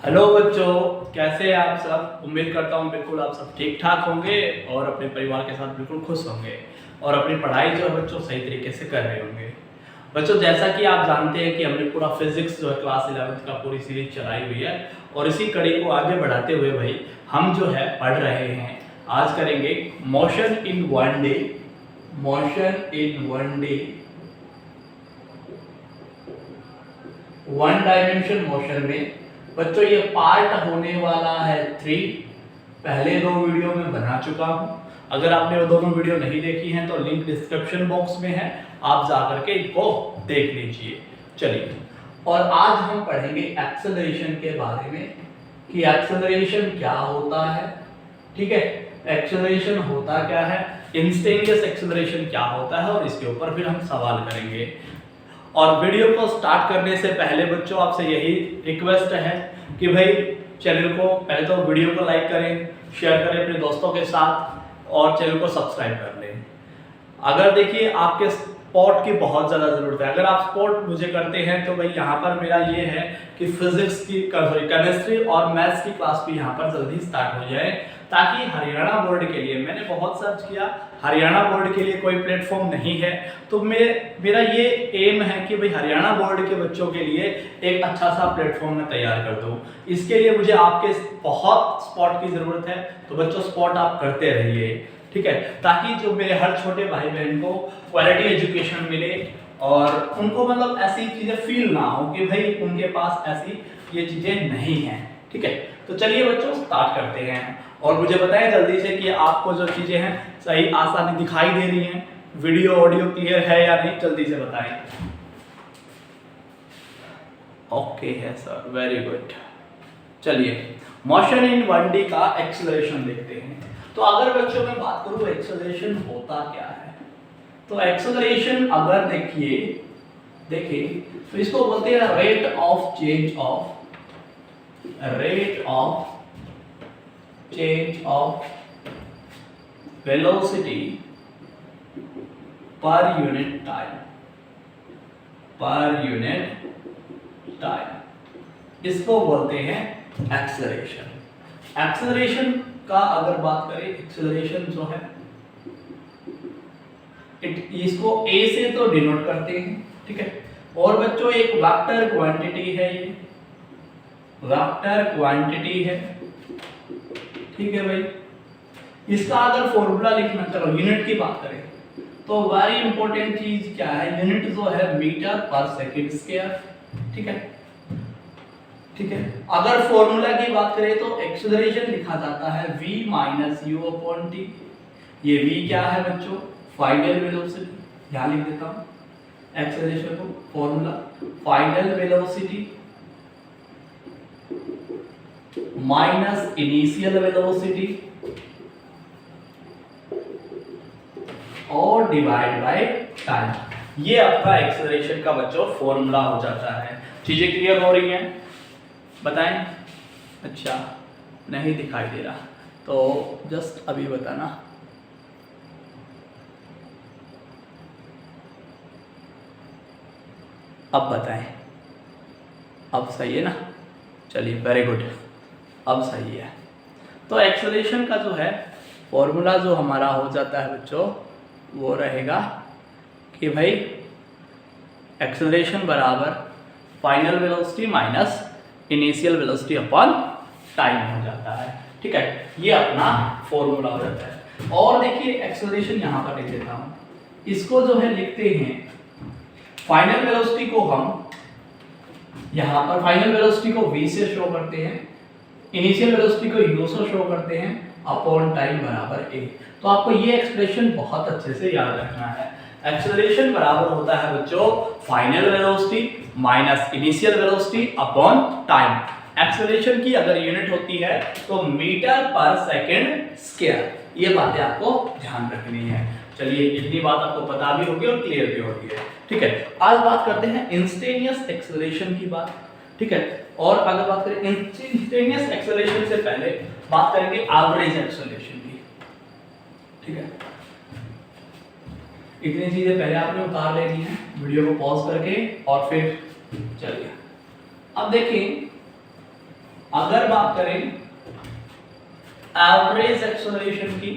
Hello बच्चों, कैसे हैं आप सब। उम्मीद करता हूँ बिल्कुल आप सब ठीक ठाक होंगे और अपने परिवार के साथ बिल्कुल खुश होंगे और अपनी पढ़ाई जो है बच्चों सही तरीके से कर रहे होंगे। बच्चों, जैसा कि आप जानते हैं कि हमने पूरा फिजिक्स जो है क्लास 11th का पूरी सीरीज चलाई हुई है और इसी कड़ी को आगे बढ़ाते हुए भाई हम जो है पढ़ रहे हैं। आज करेंगे motion in one day. Motion in one day, one dimension motion में बच्चों ये पार्ट होने वाला है 3। पहले 2 वीडियो में बना चुका हूं। अगर आपने वो दोनों वीडियो नहीं देखी हैं तो लिंक डिस्क्रिप्शन बॉक्स में है, आप जाकर के इनको देख लीजिए। चलिए, और आज हम पढ़ेंगे एक्सेलरेशन के बारे में कि एक्सेलरेशन क्या होता है। ठीक है, एक्सेलरेशन होता क्या है, इंस्टेंटेनियस एक्सेलरेशन क्या होता है और इसके ऊपर फिर हम सवाल करेंगे। और वीडियो को स्टार्ट करने से पहले बच्चों आपसे यही रिक्वेस्ट है कि भाई चैनल को पहले तो वीडियो को लाइक करें, शेयर करें अपने दोस्तों के साथ और चैनल को सब्सक्राइब कर लें। अगर देखिए आपके सपोर्ट की बहुत ज़्यादा ज़रूरत है। अगर आप सपोर्ट मुझे करते हैं तो भाई यहाँ पर मेरा ये है कि फिजिक्स की केमिस्ट्री और मैथ्स की क्लास भी यहाँ पर जल्दी स्टार्ट हो जाए, ताकि हरियाणा बोर्ड के लिए, मैंने बहुत सर्च किया, हरियाणा बोर्ड के लिए कोई प्लेटफॉर्म नहीं है। तो मेरा ये एम है कि भाई हरियाणा बोर्ड के बच्चों के लिए एक अच्छा सा प्लेटफॉर्म मैं तैयार कर दूँ। इसके लिए मुझे आपके बहुत सपोर्ट की ज़रूरत है। तो बच्चों सपोर्ट आप करते रहिए, ठीक है, ताकि जो मेरे हर छोटे भाई बहन को क्वालिटी एजुकेशन मिले और उनको मतलब ऐसी चीज़ें फील ना हो कि भाई उनके पास ऐसी ये चीज़ें नहीं हैं। ठीक है, तो चलिए बच्चों स्टार्ट करते हैं और मुझे बताएं जल्दी से कि आपको जो चीज़ें हैं सही आसानी दिखाई दे रही हैं, वीडियो ऑडियो क्लियर है या नहीं, जल्दी से बताएं। ओके है सर, वेरी गुड। चलिए मोशन इन 1D का एक्सेलरेशन देखते हैं। तो अगर बच्चों मैं बात करूं एक्सेलरेशन होता क्या है, तो एक्सेलरेशन अगर देखिए तो इसको बोलते हैं rate of change of velocity per unit time, इसको बोलते हैं एक्सेलरेशन। एक्सेलरेशन का अगर बात करें, एक्सेलरेशन जो है इसको ए से तो डिनोट करते हैं, ठीक है। और बच्चों एक वेक्टर क्वांटिटी है, ये वेक्टर क्वांटिटी है, ठीक है भाई। इसका अगर फॉर्मूला लिखना, चलो यूनिट की बात करें तो वेरी इंपॉर्टेंट चीज क्या है, यूनिट जो है मीटर पर सेकंड स्क्वायर, ठीक है। अगर फॉर्मूला की बात करें तो एक्सेलरेशन लिखा जाता है v minus you upon T. ये v क्या है बच्चों, फाइनल वेलोसिटी। यहां लिख देता हूं एक्सेलरेशन को, formula final velocity minus initial velocity और डिवाइड बाय टाइम। ये आपका एक्सेलरेशन का बच्चों फॉर्मूला हो जाता है। चीजें क्लियर हो रही हैं, बताएं। अच्छा नहीं दिखाई दे रहा तो जस्ट अभी बताना। अब बताएं, अब सही है ना, चलिए वेरी गुड, अब सही है। तो एक्सेलरेशन का जो है फॉर्मूला जो हमारा हो जाता है बच्चों वो रहेगा कि भाई एक्सेलरेशन बराबर final velocity minus initial velocity upon time हो जाता है, ठीक है। ये अपना फॉर्मूला हो जाता है। और देखिए एक्सेलरेशन यहाँ पर लिख देता हूँ, इसको जो है लिखते हैं फाइनल वेलोसिटी को हम यहाँ पर फाइनल वेलोसिटी को v से शो करते हैं, इनिशियल वेलोसिटी को u से शो करते हैं, अपॉन टाइम बराबर a। तो आपको ये एक्सप्रेशन बहुत अच्छे से याद रखना है। एक्सेलरेशन बराबर होता है बच्चों final velocity minus initial velocity upon time. Acceleration की अगर यूनिट होती है तो मीटर पर सेकंड स्क्वायर। ये बातें आपको ध्यान रखनी है। चलिए इतनी बात आपको पता भी होगी और क्लियर भी होगी, ठीक है। आज बात करते हैं इंस्टेंटेनियस एक्सेलरेशन की बात, ठीक है। और अगर बात करें इंस्टेंटेनियस एक्सेलरेशन से पहले बात करेंगे एवरेज एक्सेलरेशन की, ठीक है। इतनी चीजें पहले आपने उतार लेनी है वीडियो को पॉज करके और फिर चलिए अब देखिए अगर बात करें एवरेज एक्सेलरेशन की,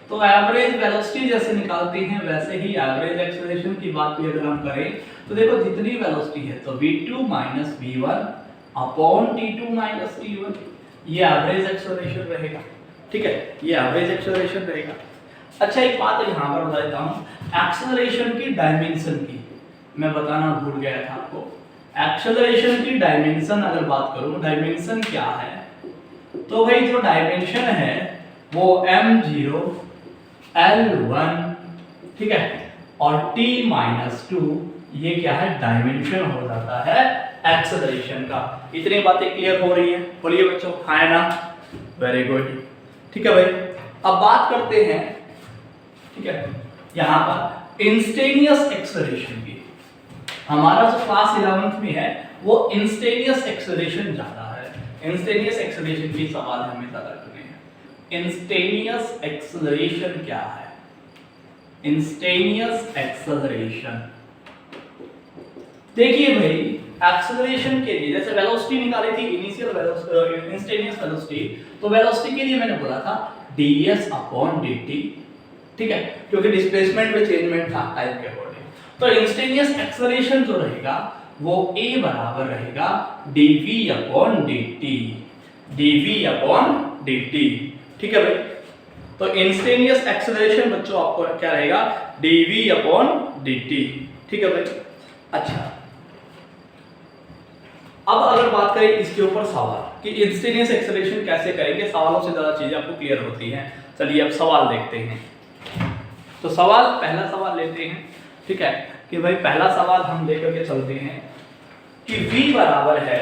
तो एवरेज वेलोसिटी जैसे निकालते हैं वैसे ही एवरेज एक्सेलरेशन की बात भी अगर हम करें तो देखो जितनी वेलोसिटी है तो v2 minus v1 upon t2 minus t1, ये एवरेज एक्सेलरेशन रहेगा। ठीक है, ये एवरेज एक्सेलरेशन रहेगा। अच्छा एक बात यहाँ पर बता देता हूँ, एक्सेलरेशन की डायमेंशन की मैं बताना भूल गया था आपको। एक्सेलरेशन की डायमेंशन अगर बात करूँ, डायमेंशन क्या है, तो भाई जो डायमेंशन है वो m0 L1, ठीक है, और t-2 ये क्या है, डायमेंशन हो जाता है एक्सेलरेशन का। इतनी बातें क्लियर हो रही है? बोलिए बच्चों, हाँ है ना? Very good. ठीक है भाई, अब बात करते हैं, ठीक है, यहाँ पर इंस्टेनियस एक्सेलरेशन की। हमारा जो क्लास 11th में है वो इंस्टेनियस एक्सेलरेशन ज्यादा है। इंस्टेनियस एक्सेलरेशन की सवाल हमें ज्यादा करने हैं। इंस्टेनियस एक्सेलरेशन क्या है? इंस्टेनियस एक्सेलरेशन, देखिए भाई, एक्सेलरेशन के लिए जैसे वेलोसिटी निकाली थी इनिशियल वेलोसिटी, इंस्टेनियस वेलोसिटी, तो वेलोसिटी के लिए मैंने बोला था ds अपॉन dt, ठीक है, क्योंकि डिस्प्लेसमेंट में चेंजमेंट था टाइम के अकॉर्डिंग। तो इंस्टेनियस एक्सेलरेशन जो रहेगा वो a बराबर रहेगा dv upon dt, dv upon dt। ठीक है भाई, तो इंस्टेनियस एक्सेलरेशन बच्चों आपको क्या रहेगा, dv अपॉन dt। ठीक है भाई, अच्छा अब अगर बात करें इसके ऊपर सवाल कि इंस्टेनियस एक्सेलरेशन कैसे करेंगे, सवालों से ज्यादा चीजें आपको क्लियर होती हैं। चलिए अब सवाल देखते हैं। तो सवाल, पहला सवाल लेते हैं, ठीक है, कि भाई पहला सवाल हम लेकर के चलते हैं कि v बराबर है,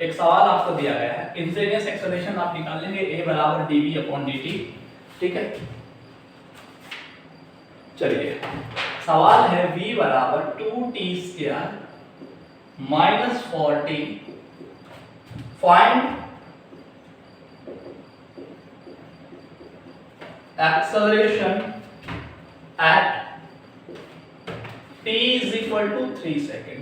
एक सवाल आपको दिया गया है, इंस्टेनियस एक्सेलरेशन आप निकाल लेंगे a बराबर dv अपॉन dt। ठीक है, चलिए सवाल है v बराबर 2t square minus 40, find acceleration at t is equal to 3 second.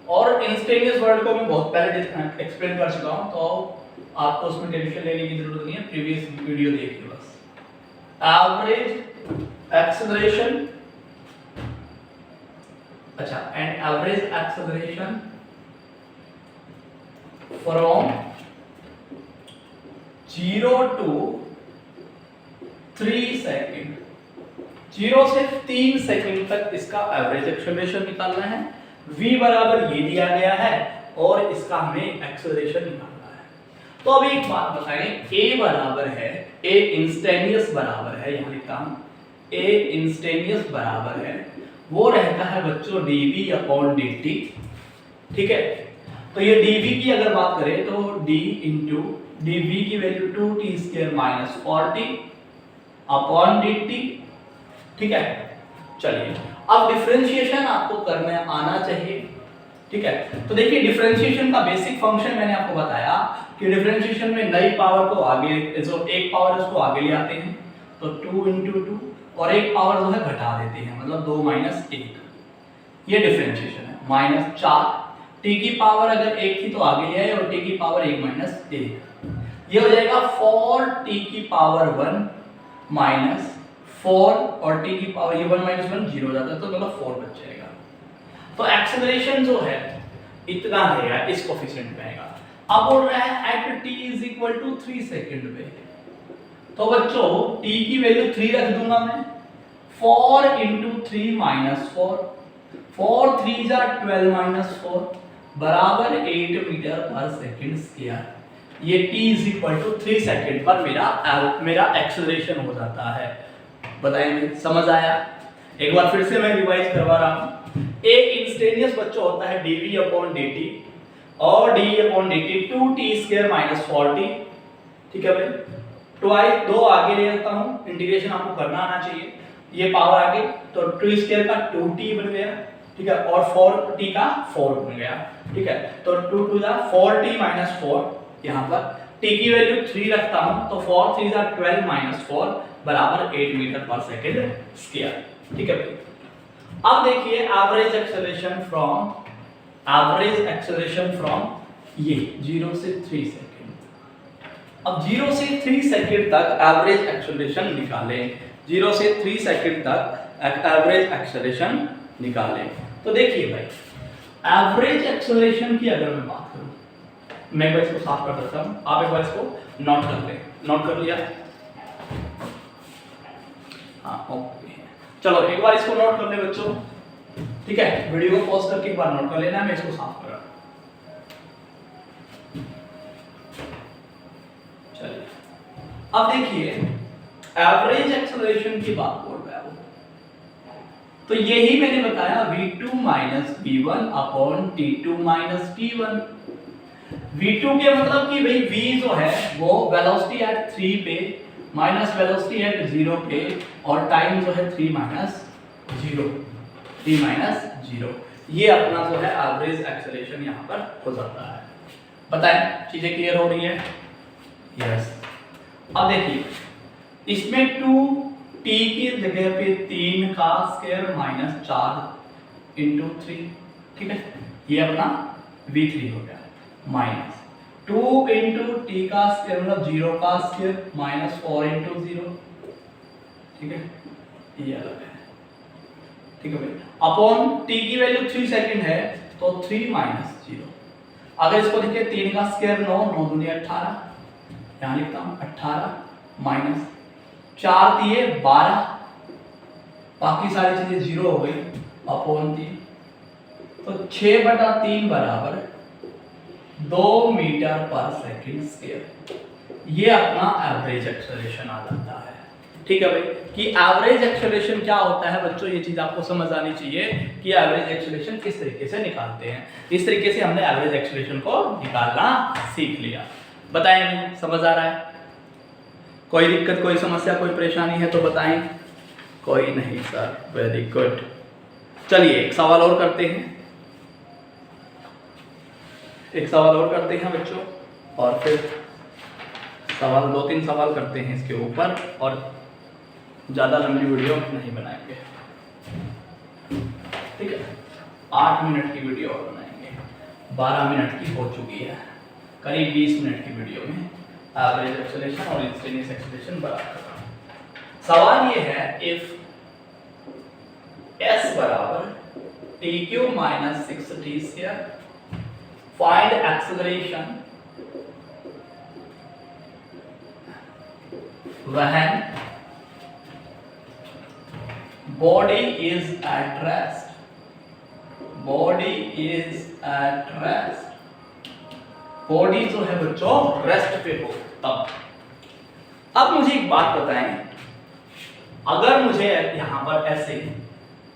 और इंस्टेनियस वर्ड को मैं बहुत पहले एक्सप्लेन कर चुका हूं, तो आपको उसमें टेंशन लेने की जरूरत नहीं है, प्रीवियस वीडियो देखिए बस। एवरेज एक्सेलरेशन, अच्छा, and average acceleration from 0 to 3 second, 0 से 3 सेकेंड तक इसका एवरेज एक्सेलरेशन निकालना है। v बराबर ये दिया गया है और इसका हमें एक्सेलरेशन निकालना है। तो अब एक बात बताएं, a बराबर है, a इंस्टेनियस बराबर है, यहां लिखता हूं a इंस्टेनियस बराबर है, वो रहता है बच्चों dv अपॉन dt। ठीक है, तो ये dv की अगर बात करें तो d इंटू dv की value 2t square minus 40 upon dt। ठीक है, चलिए अब डिफरेंशिएशन आपको करने आना चाहिए। ठीक है, तो देखिए डिफरेंशिएशन का बेसिक फंक्शन मैंने आपको बताया कि डिफरेंशिएशन में नई पावर को आगे, जो एक पावर उसको आगे ले आते हैं, तो 2 into 2, और एक पावर जो है घटा देते हैं, मतलब 2 माइनस 1, ये डिफरेंशिएशन है। माइनस 4, t की पावर अगर 1 थी तो आगे ले आए, और t की पावर 1 माइनस 1, ये हो जाएगा 4t की पावर 1 माइनस 4, और t की पावर ये 1 माइनस 1 0 हो जाता है, तो मतलब 4 बच जाएगा। तो एक्सेलरेशन जो है इतना रहेगा, इस कोफिशिएंट पे आएगा। अब बोल रहा है at t is equal to 3 second पे, तो बच्चों t की वैल्यू 3 रख दूंगा मैं, 4 into 3 माइनस 4, 4 3 जा 12 माइनस 4 बराबर 8 मीटर पर सेकंड स्क्वायर। ये t is equal to 3 second पर मेरा एक्सेलरेशन हो जाता है। बताएंगे, समझ आया? एक बार फिर से मैं रिवाइज करवा रहा हूं। एक इंस्टेनियस बच्चों होता है dv अपॉन dt, और dv upon dt 2t square minus 40। ठीक है भाई, ट्वाइस 2 आगे ले जाता हूं, इंटीग्रेशन आपको करना आना चाहिए, ये पावर आगे, तो 2 स्क्वायर का 2t बन गया, ठीक है, और 4t का 4 बन गया। ठीक है, तो 2 टू जा 4t माइनस 4, यहाँ पर t की वैल्यू 3 रखता हूं, तो 4 3 जा 12 माइनस 4 बराबर 8 मीटर पर सेकंड स्क्वायर। ठीक है भाई, अब देखिए average acceleration from average acceleration from ये 0 से 3 सेकेंड। अब 0 से 3 सेकेंड तक एवरेज एक्सेलरेशन निकालें, 0 से 3 सेकेंड तक एवरेज एक्सेलरेशन निकालें। तो देखिए भाई, एवरेज एक्सेलरेशन की अगर मैं बात करूं, मैं एक बार इसको साफ कर देता हूं, आप एक बार इसको नोट कर लें। नोट कर लिया? हाँ ओके, चलो एक बार इसको नोट कर ले बच्चों, ठीक है? वीडियो को पॉज करके एक बार नोट कर लेना, मैं इसको साफ कर रहा हूं। चलिए अब देखिए, एवरेज एक्सेलरेशन की बात बोल रहा है, तो यही मैंने बताया v2 minus v1 upon t2 minus t1। v2 के मतलब कि भाई v जो है वो वेलोसिटी एट 3 पे माइनस वेलोसिटी एट 0 पे, और टाइम जो है 3 माइनस 0, ये अपना जो है एवरेज एक्सेलरेशन यहाँ पर हो जाता है। बताएं, चीजें क्लियर हो रही है? यस। अब देखिए, इसमें 2t की जगह पे 3 का स्क्वायर माइनस 4 इंटू 3, ठीक है? ये अपना v3 हो गया, माइनस 2 इंटू टी का स्क्वायर मतलब 0 का स्क्वायर माइनस 4 इंटू 0, ठीक है? ये अलग है, ठीक है भाई? अपॉन t की वैल्यू 3 सेकंड है तो 3 माइनस 0। अगर इसको देखिए, 3 का स्क्वायर 9, 9 दूनी 18, यहाँ लिखता हूँ 18 माइनस 4 दिए 12, बाकी सारी चीजें 0 हो गई, अपॉन 3, तो 6/3 बराबर 2 मीटर पर सेकंड स्क्वायर। ये अपना एवरेज एक्सेलरेशन आ जाता है, ठीक है भाई? कि एवरेज एक्सेलरेशन क्या होता है बच्चों, ये चीज आपको समझ आनी चाहिए कि एवरेज एक्सेलरेशन किस तरीके से निकालते हैं। इस तरीके से हमने एवरेज एक्सेलरेशन को निकालना सीख लिया। बताएं भाई, समझ आ रहा है? कोई दिक्कत, कोई समस्या, कोई परेशानी है तो बताएं। कोई नहीं सर, वेरी गुड। चलिए एक सवाल और करते हैं, बच्चों, और फिर सवाल 2-3 सवाल करते हैं इसके ऊपर, और ज़्यादा लंबी वीडियो नहीं बनाएंगे, ठीक है? 8 मिनट की वीडियो और बनाएंगे, 12 मिनट की हो चुकी है, करीब 20 मिनट की वीडियो में एवरेज एक्सेलरेशन और इंस्टेंटेनियस एक्सेलरेशन बराबर। सवाल ये है, इफ s बराबर t³ minus 6t square, find acceleration when body is at rest, body जो है बच्चों रेस्ट पे हो तब। अब मुझे एक बात बताएं, अगर मुझे यहां पर ऐसे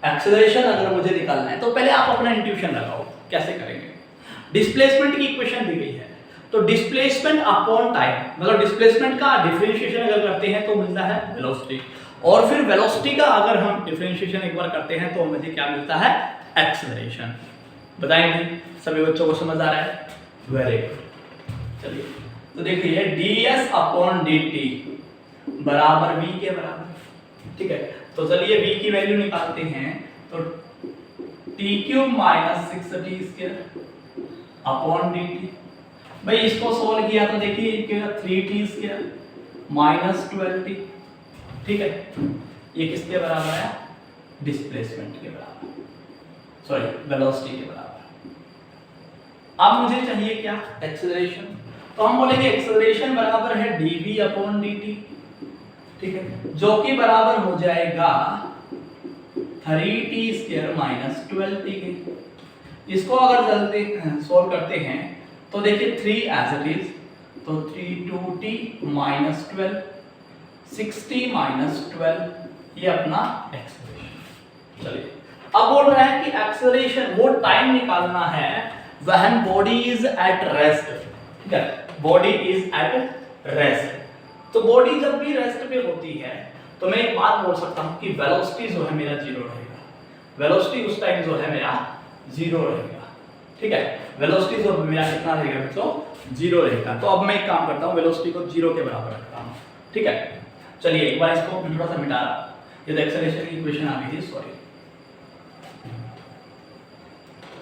एक्सेलरेशन अगर मुझे निकालना है, तो पहले आप अपना इंट्यूशन लगाओ, कैसे करेंगे? डिस्प्लेसमेंट की इक्वेशन दी गई है, तो डिस्प्लेसमेंट अपॉन टाइम, मतलब डिस्प्लेसमेंट का डिफरेंशिएशन अगर करते हैं तो मिलता है वेलोसिटी, और फिर वेलोसिटी का अगर हम डिफरेंशिएशन एक बार करते हैं तो मुझे क्या मिलता है? एक्सेलरेशन। बताएंगे? सभी बच्चों को समझ आ रहा है? Very good. चलिए तो देखिए, ds अपॉन dt बराबर v के बराबर, ठीक है? तो चलिए v की वैल्यू निकालते हैं, तो t³ minus 6t square upon dt। भाई इसको सोल्व किया तो देखिए 3t स्क्वायर माइनस 12t, ठीक है? ये किसके बराबर है? डिस्प्लेसमेंट के बराबर, सॉरी वेलोसिटी के बराबर। अब मुझे चाहिए क्या? एक्सेलरेशन। तो हम बोलेंगे एक्सेलरेशन बराबर है dv अपॉन dt, ठीक है? जो कि बराबर हो जाएगा 3t स्क्वायर माइनस 12t के। इसको अगर जल्दी सोल्व करते हैं तो देखिए 3 एज इट इज, तो 3 2t माइनस 12, 6t माइनस 12, ये अपना एक्सेलरेशन। चलिए अब बोल रहा है कि एक्सेलरेशन वो टाइम निकालना है when body is at rest, ठीक है? Body is at rest. तो बॉडी जब भी रेस्ट पे होती है तो मैं एक बात बोल सकता हूं कि वेलोसिटी जो है मेरा 0 रहेगा, वेलोसिटी उस टाइम जो है मेरा 0 रहेगा, ठीक है? वेलोसिटी जो मेरा कितना रहेगा बच्चों? 0 रहेगा। तो अब मैं एक काम करता हूं, वेलोसिटी को 0 के बराबर रखता हूं, ठीक है? चलिए एक बार इसको थोड़ा सा मिटा रहा, ये तो एक्सेलरेशन की इक्वेशन आ गई थी, सॉरी,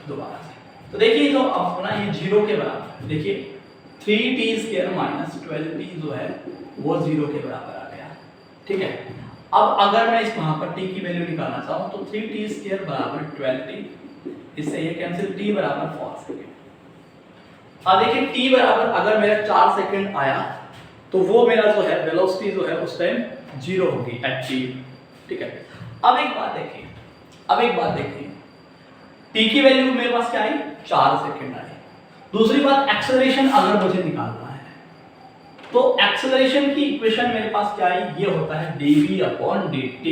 दोबारा से तो देखिए तो अपना ये 0 के बराबर, देखिए 3t² माइनस 12t जो है वो 0 के बराबर आ गया। ठीक है, अब अगर मैं इस वहां पर t की वैल्यू निकालना चाहूं तो 3t² बराबर 12t, इससे ये कैंसिल, t बराबर 4 सेकंड। अब देखिए t बराबर अगर मेरा 4 सेकंड आया तो वो मेरा जो है वेलोसिटी जो है उस टाइम 0 होगी एट t। ठीक है, अब एक बात देखिए, t की वैल्यू मेरे पास क्या आई, 4 सेकंड आई। दूसरी बात, एक्सेलरेशन अगर मुझे निकालना है तो एक्सेलरेशन की इक्वेशन मेरे पास क्या आई, ये होता है dv/dt।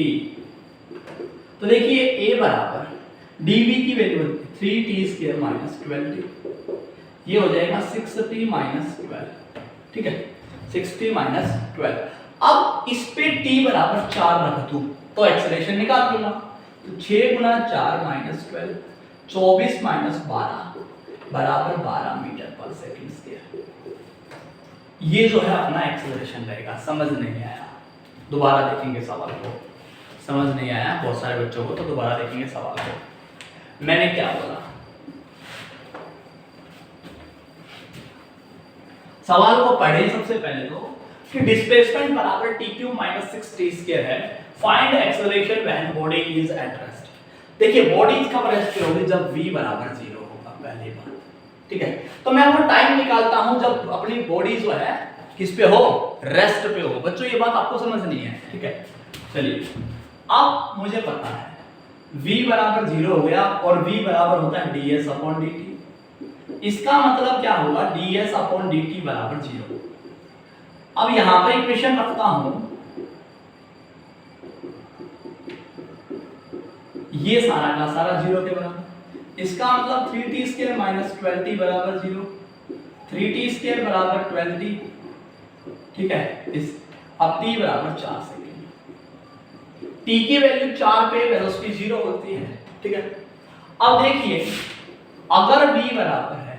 तो देखिए a बराबर dv की वैल्यू 3t² माइनस 12t, ये हो जाएगा 6t माइनस 12। ठीक है, 6t माइनस 12। अब इस पे t बराबर 4 रख दूं तो एक्सेलरेशन निकाल लूंगा। तो 6 गुना 4 माइनस 12, 24 माइनस 12 बराबर 12 मीटर पर सेकंड स्क्वायर। ये जो है अपना एक्सेलरेशन रहेगा। समझ नहीं आया, दोबारा देखेंगे सवाल को। समझ नहीं आया बहुत सारे बच्चों को, तो दोबारा देखेंगे सवाल को। मैंने क्या बोला, सवाल को पढ़े सबसे पहले तो कि डिस्प्लेसमेंट बराबर t³ माइनस 6t² है। Find acceleration when body is at rest. देखिए बॉडी कब रेस्ट पे होगी, जब v बराबर 0 होगा, पहली बात। ठीक है, तो मैं वो टाइम निकालता हूं जब अपनी बॉडी जो है किस पे हो, रेस्ट पे हो। बच्चों ये बात आपको समझनी है। ठीक है, चलिए अब मुझे पता है v बराबर 0 हो गया और v बराबर होता है ds/dt। इसका मतलब क्या होगा, ds/dt बराबर 0। अब यहां पर इक्वेशन रखता हूं, ये सारा का सारा 0 के बराबर। इसका मतलब 3t² माइनस 12t बराबर 0, 3t² बराबर 12t। ठीक है, इस अब t बराबर 4 सेकंड। t की वैल्यू 4 पे वेलोसिटी 0 होती है। ठीक है, अब देखिए अगर v बराबर है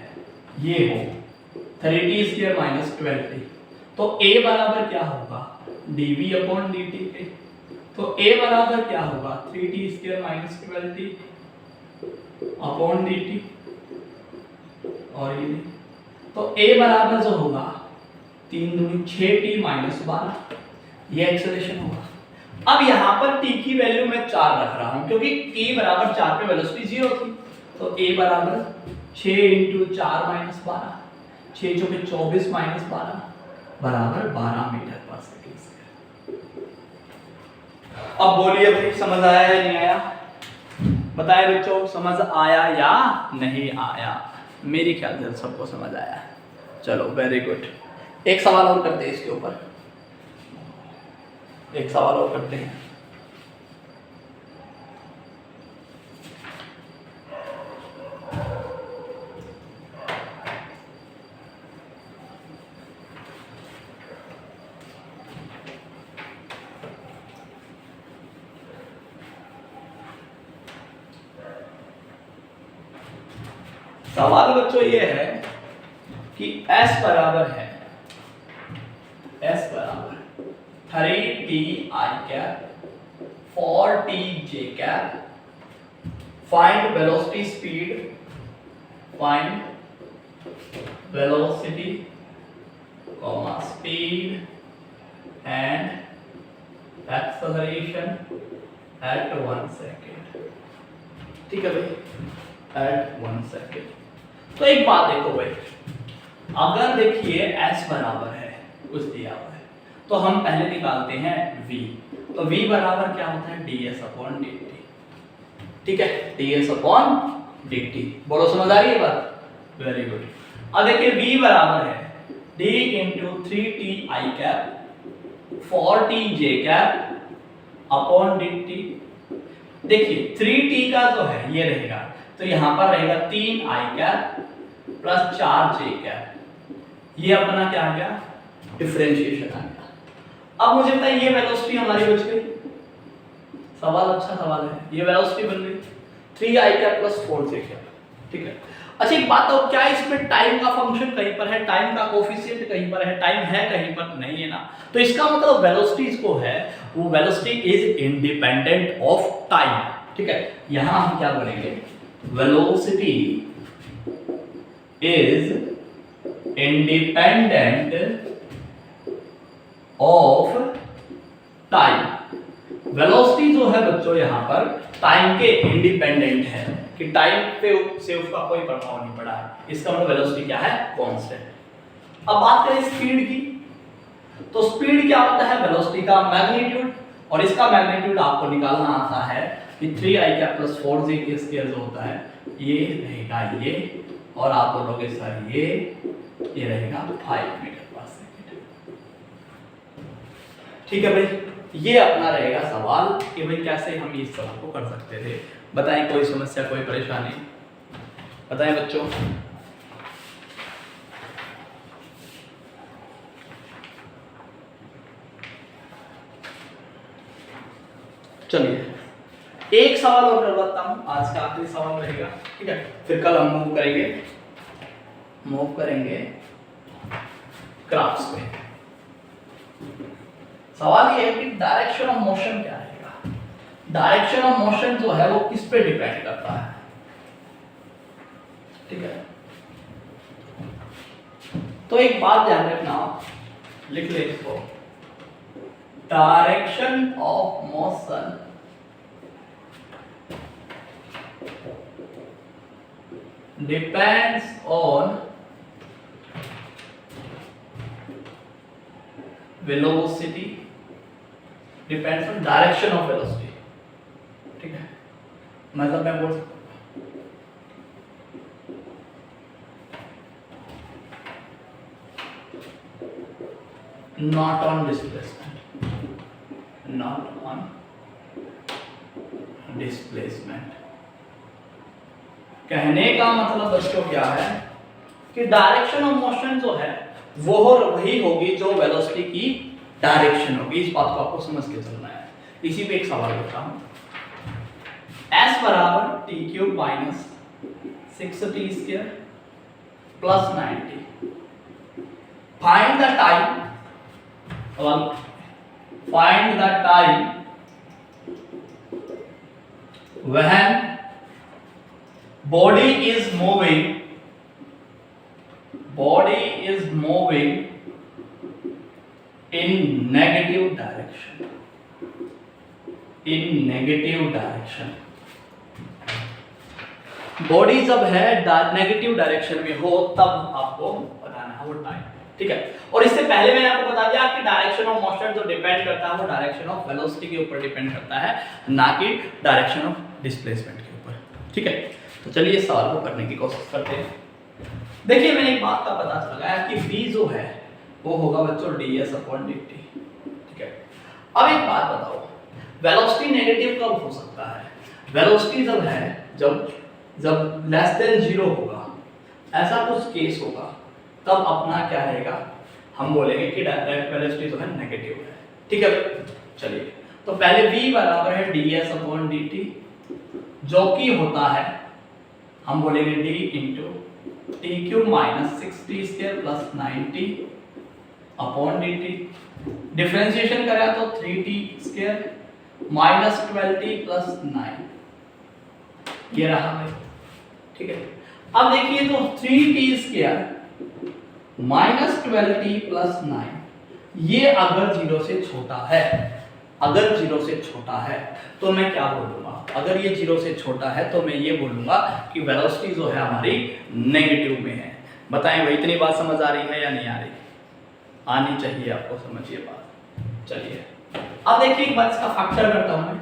ये हो 3t² माइनस 12t, तो a बराबर क्या होगा, dv/dt के। तो a बराबर क्या होगा, 3t² minus 12t upon dt। और ये तो a बराबर जो होगा 3 दूनी 6t माइनस 12, ये एक्सेलरेशन होगा। अब यहाँ पर t की वैल्यू मैं 4 रख रहा हूँ क्योंकि t बराबर 4 पे वेलोसिटी 0 थी। तो a बराबर 6 × 4 माइनस 12, 6 × 24 माइनस 12 बराबर 12 मीटर पर सेकंड। अब बोलिए भाई समझ आया या नहीं आया, बताए बच्चों, समझ आया या नहीं आया? मेरी ख्याल से सबको समझ आया। चलो वेरी गुड। एक सवाल और करते हैं इसके ऊपर, एक सवाल और करते हैं। सवाल बच्चों ये है कि S बराबर है, S बराबर 3ti cap 4tj cap. Find velocity speed, find velocity comma speed and acceleration at 1 second. ठीक है भाई, एट 1 सेकेंड। तो एक बात देखो भाई, अगर देखिए s बराबर है कुछ दिया हुआ है तो हम पहले निकालते हैं v। तो v बराबर क्या होता है, ds/dt। ठीक है, ds/dt। बोलो समझ आ रही है बात? Very good. अब देखिए v बराबर है d × 3ti cap 4tj cap upon dt। देखिए 3t का जो है ये रहेगा, तो यहां पर रहेगा 3i cap plus 4j cap. ये अपना क्या आ गया, डिफरेंशिएशन आ गया। अब मुझे बताइए ये वेलोसिटी हमारी बच गई। सवाल अच्छा सवाल है, ये वेलोसिटी बन गई 3i cap plus 4j cap. ठीक है, अच्छा एक बात, तो क्या इसमें टाइम का फंक्शन कहीं पर है, टाइम का कोफिशिएंट कहीं पर है, टाइम है कहीं पर नहीं है ना? तो इसका मतलब वेलोसिटी को है वो velocity is independent of time. ठीक है, यहां हम क्या बोलेंगे, velocity is independent of time. Velocity जो है बच्चों यहाँ पर टाइम के इंडिपेंडेंट है, कि टाइम पे से उसका कोई प्रभाव नहीं पड़ा है, इसका मतलब वेलोसिटी क्या है, कांस्टेंट। अब बात करें स्पीड की, तो स्पीड क्या होता है, वेलोसिटी का मैग्नीट्यूड, और इसका मैग्नीट्यूड आपको निकालना आता है कि 3i + 4j के स्क्वायर जो होता है ये रहेगा ये, और आप बोलोगे सर ये रहेगा 5 मीटर/सेकंड। ठीक है भाई, ये अपना रहेगा सवाल कि भाई कैसे हम इस सवाल को कर सकते थे। बताएं कोई समस्या, कोई परेशानी, बताएं बच्चों। चलिए एक सवाल और करवाता हूं, आज का आखिरी सवाल रहेगा, ठीक है, फिर कल हम मूव करेंगे ग्राफ्स पे। सवाल ये है कि डायरेक्शन ऑफ मोशन क्या रहेगा। डायरेक्शन ऑफ मोशन जो है वो किस पे डिपेंड करता है, ठीक है। तो एक बात ध्यान रखना, लिख ले इसको, direction of motion depends on velocity, depends on direction of velocity, ठीक है। मतलब मैं बोल सकता हूं not on displacement, not on displacement. कहने का मतलब बच्चों क्या है कि डायरेक्शन ऑफ मोशन जो है वो वही होगी जो वेलोसिटी की डायरेक्शन होगी। इस बात को आपको समझ के चलना है। इसी पे एक सवाल करता हूं, s = t³ - 6t² + 90, find the time when body is moving in negative direction। Body जब है नेगेटिव डायरेक्शन में हो तब आपको बताना है वो टाइम, ठीक है। और इससे पहले मैंने आपको बता दिया कि डायरेक्शन ऑफ मोशन जो डिपेंड करता है वो डायरेक्शन ऑफ वेलोसिटी के ऊपर डिपेंड करता है, ना कि डायरेक्शन ऑफ डिस्प्लेसमेंट के ऊपर, ठीक है। तो चलिए इस सवाल को करने की कोशिश करते हैं। देखिए मैंने एक बात का पता लगाया कि v जो है वो होगा बच्चों ds/dt, ठीक है। अब एक बात बताओ, वेलोसिटी नेगेटिव कब हो सकता है? वेलोसिटी जब है जब लेस देन 0 होगा, ऐसा कुछ केस होगा, तब अपना क्या रहेगा, हम बोलेंगे कि डायरेक्ट वेलोसिटी जो है नेगेटिव है, ठीक है। चलिए तो पहले v बराबर है ds/dt, जो कि होता है हम बोलेंगे d × t³ - 6t² + 90 /dt। Differentiation करें तो 3t² - 12t + 9, ये रहा भाई, ठीक है। अब देखिए तो 3t² - 12t + 9, ये अगर 0 से छोटा है, तो मैं क्या बोलूंगा? अगर ये 0 से छोटा है तो मैं ये बोलूंगा कि वेलोसिटी जो है हमारी नेगेटिव में है। बताएं भाई, इतनी बात समझ आ रही है या नहीं आ रही? आनी चाहिए आपको, समझिए बात। चलिए अब देखिए एक बात, इसका फैक्टर करता हूं मैं।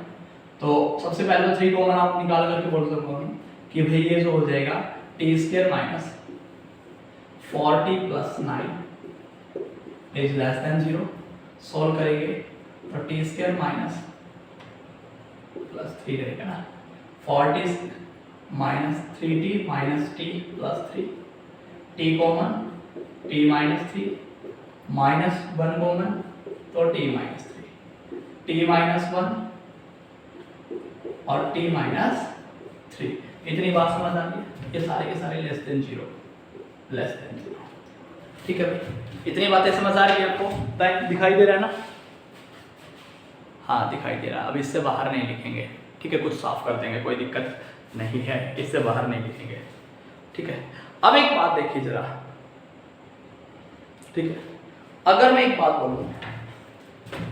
तो सबसे पहले 3 कॉमन आप निकाल करके बोल सकता हूं कि भाई ये जो हो जाएगा t² - 40 + 9 < 0। सॉल्व करेंगे तो t² - +3 रहेगा ना, 40 - 3t - t + 3, t common, t - 3 -1 common तो t - 3, t - 1 और t - 3। इतनी बात समझ आ रही है? ये सारे के सारे लेस देन 0, ठीक है भाई। इतनी बातें समझ आ रही है आपको? दिखाई दे रहा है ना? हाँ दिखाई दे रहा है। अब इससे बाहर नहीं लिखेंगे, ठीक है, कुछ साफ कर देंगे, कोई दिक्कत नहीं है, इससे बाहर नहीं लिखेंगे, ठीक है। अब एक बात देखिए जरा, ठीक है, अगर मैं एक बात बोलूं,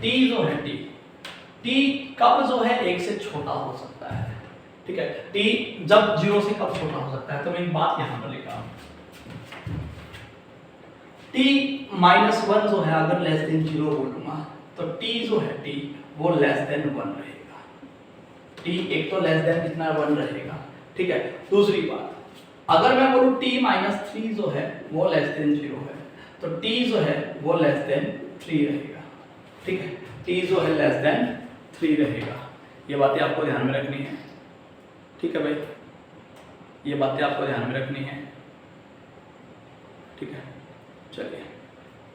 t जो है t कब जो है 1 से छोटा हो सकता है, ठीक है, t जब 0 से कब छोटा हो सकता है, तो मैं एक बात यहां पर लिखा हूं, t-1 जो है अगर लेस देन 0 बोलूंगा तो t जो है t वो लेस देन 1 रहेगा, t एक तो लेस देन कितना 1 रहेगा, ठीक है। दूसरी बात, अगर मैं बोलूं t-3 जो है वो लेस देन 0 है, तो t जो है वो लेस देन 3 रहेगा, ठीक है, t जो है लेस देन 3 रहेगा। ये बातें आपको ध्यान में रखनी है, ठीक है भाई, ये बातें आपको ध्यान में रखनी है, ठीक है। चलिए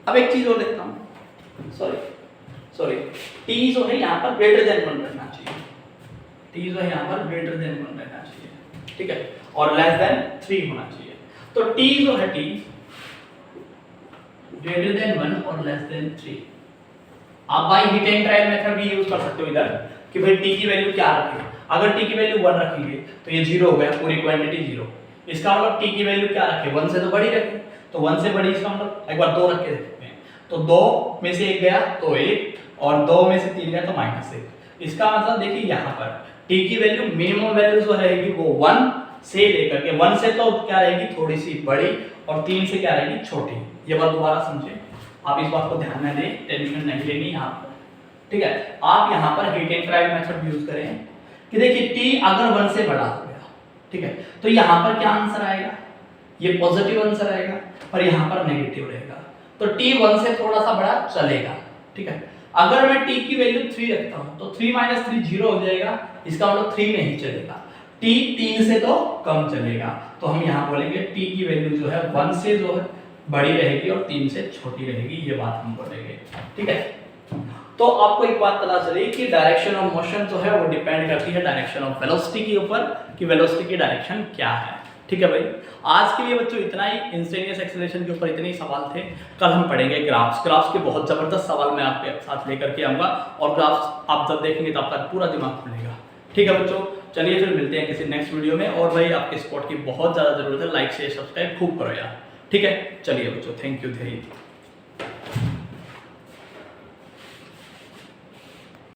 अब एक चीज और देखता हूं, सॉरी t जो है यहाँ पर ग्रेटर देन 1 रहना चाहिए, t जो है यहाँ पर ग्रेटर देन 1 रहना चाहिए, ठीक है, और लेस देन 3 होना चाहिए। तो t जो है t ग्रेटर देन 1 और लेस देन 3, आप by hit and trial method भी यूज कर सकते हो इधर कि भाई t की वैल्यू क्या रखें। अगर t की वैल्यू 1 रखेंगे तो ये 0 हो गया, पूरी क्वांटिटी 0। इसका मतलब t की वैल्यू क्या रखें, 1 से तो बड़ी रखें, तो 1 से बड़ी इसका मतलब एक बार 2 रख के देखते हैं, तो 2 में से 1 गया तो 1, और 2 में से 3 गया तो -1। इसका मतलब देखिए यहाँ पर t की वैल्यू मिनिमम वैल्यू जो रहेगी वो 1 से लेकर के 1 से तो क्या रहेगी थोड़ी सी बड़ी, और 3 से क्या रहेगी छोटी। ये बात दोबारा समझें, आप इस बात को ध्यान में दें, टेंशन नहीं लेनी यहाँ पर, ठीक है। आप यहाँ पर hit and trial method use करें कि देखिए t अगर 1 से बड़ा हो गया, ठीक है, तो यहाँ पर क्या आंसर आएगा, ये पॉजिटिव आंसर आएगा, और यहाँ पर नेगेटिव रहेगा। तो t 1 से थोड़ा सा बड़ा चलेगा, ठीक है। अगर मैं t की वैल्यू 3 रखता हूँ तो 3 - 3 0 हो जाएगा, इसका मतलब 3 नहीं चलेगा, t 3 से तो कम चलेगा, तो हम यहाँ बोलेंगे t की वैल्यू जो है 1 से जो है बड़ी रहेगी और 3 से छोटी रहेगी, ये बात हम बोलेंगे, ठीक है। तो आपको एक बात पता चली कि डायरेक्शन ऑफ मोशन जो है वो डिपेंड करती है डायरेक्शन ऑफ वेलोसिटी के ऊपर, कि वेलोसिटी की डायरेक्शन क्या है, ठीक है भाई। आज के लिए बच्चों इतना ही, इंस्टेंटेनियस एक्सेलरेशन के ऊपर इतने ही सवाल थे। कल हम पढ़ेंगे ग्राफ्स के बहुत जबरदस्त सवाल मैं आपके साथ लेकर के आऊंगा, और ग्राफ्स आप जब देखेंगे तो आपका पूरा दिमाग खुलेगा, ठीक है बच्चों। चलिए फिर मिलते हैं किसी नेक्स्ट वीडियो में, और भाई आपके सपोर्ट की बहुत ज़्यादा जरूरत है, लाइक शेयर सब्सक्राइब खूब करो यार, ठीक है। चलिए बच्चों, थैंक यू।